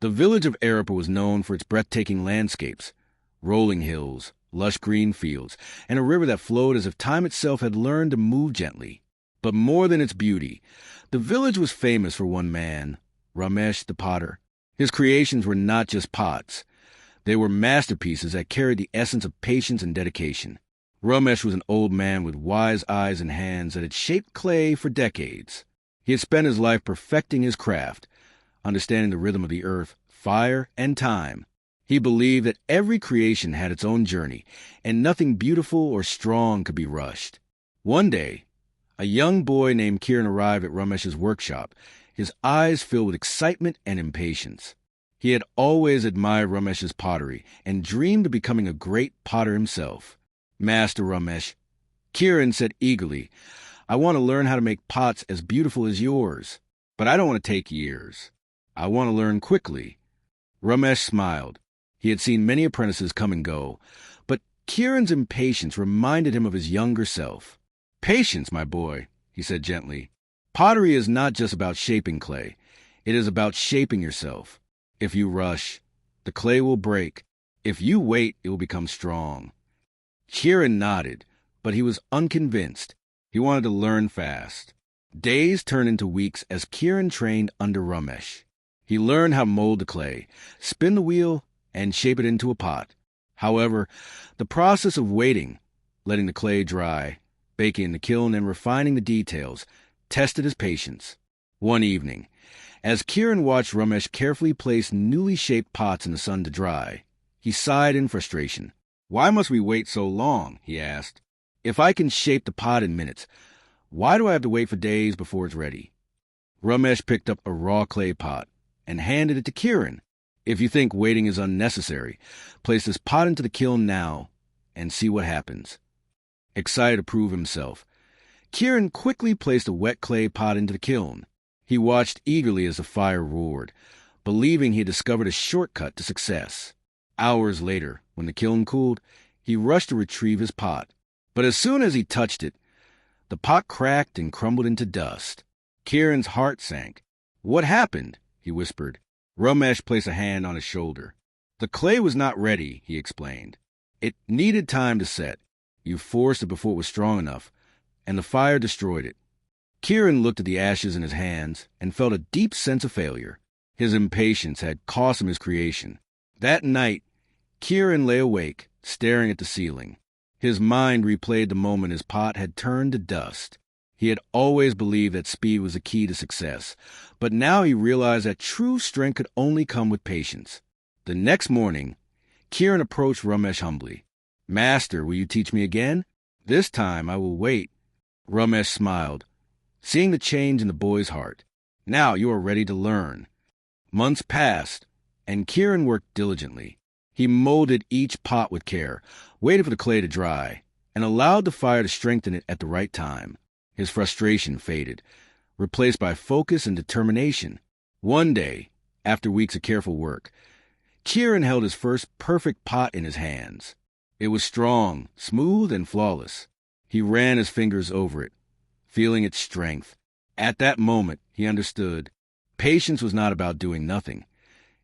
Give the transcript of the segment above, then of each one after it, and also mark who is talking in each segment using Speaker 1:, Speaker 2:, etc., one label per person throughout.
Speaker 1: The village of Arepa was known for its breathtaking landscapes, rolling hills, lush green fields, and a river that flowed as if time itself had learned to move gently. But more than its beauty, the village was famous for one man, Ramesh the potter. His creations were not just pots. They were masterpieces that carried the essence of patience and dedication. Ramesh was an old man with wise eyes and hands that had shaped clay for decades. He had spent his life perfecting his craft, understanding the rhythm of the earth, fire, and time. He believed that every creation had its own journey, and nothing beautiful or strong could be rushed. One day, a young boy named Kiran arrived at Ramesh's workshop, his eyes filled with excitement and impatience. He had always admired Ramesh's pottery and dreamed of becoming a great potter himself. "Master Ramesh," Kiran said eagerly, "I want to learn how to make pots as beautiful as yours, but I don't want to take years. I want to learn quickly." Ramesh smiled. He had seen many apprentices come and go, but Kiran's impatience reminded him of his younger self. "Patience, my boy," he said gently. "Pottery is not just about shaping clay. It is about shaping yourself. If you rush, the clay will break. If you wait, it will become strong." Kiran nodded, but he was unconvinced. He wanted to learn fast. Days turned into weeks as Kiran trained under Ramesh. He learned how to mold the clay, spin the wheel, and shape it into a pot. However, the process of waiting, letting the clay dry, baking in the kiln, and refining the details, tested his patience. One evening, as Kiran watched Ramesh carefully place newly shaped pots in the sun to dry, he sighed in frustration. "Why must we wait so long?" he asked. "If I can shape the pot in minutes, why do I have to wait for days before it's ready?" Ramesh picked up a raw clay pot and handed it to Kiran. "If you think waiting is unnecessary, place this pot into the kiln now and see what happens." Excited to prove himself, Kiran quickly placed a wet clay pot into the kiln. He watched eagerly as the fire roared, believing he had discovered a shortcut to success. Hours later, when the kiln cooled, he rushed to retrieve his pot. But as soon as he touched it, the pot cracked and crumbled into dust. Kiran's heart sank. "What happened?" he whispered. Ramesh placed a hand on his shoulder. "The clay was not ready," he explained. "It needed time to set. You forced it before it was strong enough, and the fire destroyed it." Kiran looked at the ashes in his hands and felt a deep sense of failure. His impatience had cost him his creation. That night, Kiran lay awake, staring at the ceiling. His mind replayed the moment his pot had turned to dust. He had always believed that speed was the key to success, but now he realized that true strength could only come with patience. The next morning, Kiran approached Ramesh humbly. "Master, will you teach me again? This time I will wait." Ramesh smiled, seeing the change in the boy's heart. "Now you are ready to learn." Months passed, and Kiran worked diligently. He molded each pot with care, waited for the clay to dry, and allowed the fire to strengthen it at the right time. His frustration faded, replaced by focus and determination. One day, after weeks of careful work, Kiran held his first perfect pot in his hands. It was strong, smooth, and flawless. He ran his fingers over it, feeling its strength. At that moment, he understood. Patience was not about doing nothing.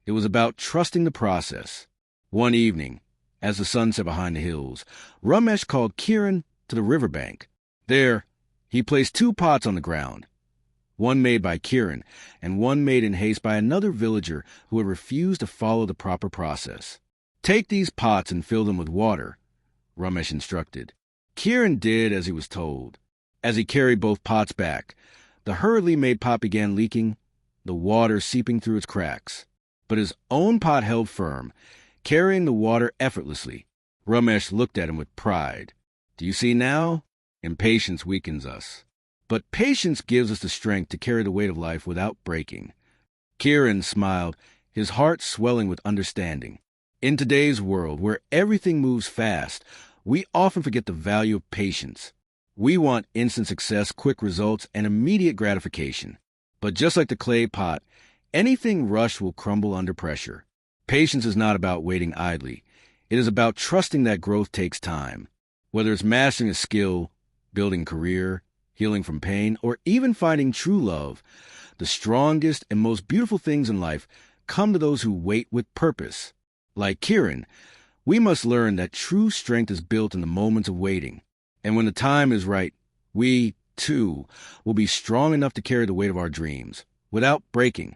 Speaker 1: It was about trusting the process. One evening, as the sun set behind the hills, Ramesh called Kiran to the riverbank. There, he placed 2 pots on the ground, one made by Kiran and one made in haste by another villager who had refused to follow the proper process. "Take these pots and fill them with water," Ramesh instructed. Kiran did as he was told. As he carried both pots back, the hurriedly made pot began leaking, the water seeping through its cracks. But his own pot held firm, carrying the water effortlessly. Ramesh looked at him with pride. "Do you see now? Impatience weakens us. But patience gives us the strength to carry the weight of life without breaking." Kiran smiled, his heart swelling with understanding. In today's world, where everything moves fast, we often forget the value of patience. We want instant success, quick results, and immediate gratification. But just like the clay pot, anything rushed will crumble under pressure. Patience is not about waiting idly. It is about trusting that growth takes time. Whether it's mastering a skill, building a career, healing from pain, or even finding true love, the strongest and most beautiful things in life come to those who wait with purpose. Like Kieran, we must learn that true strength is built in the moments of waiting. And when the time is right, we, too, will be strong enough to carry the weight of our dreams without breaking.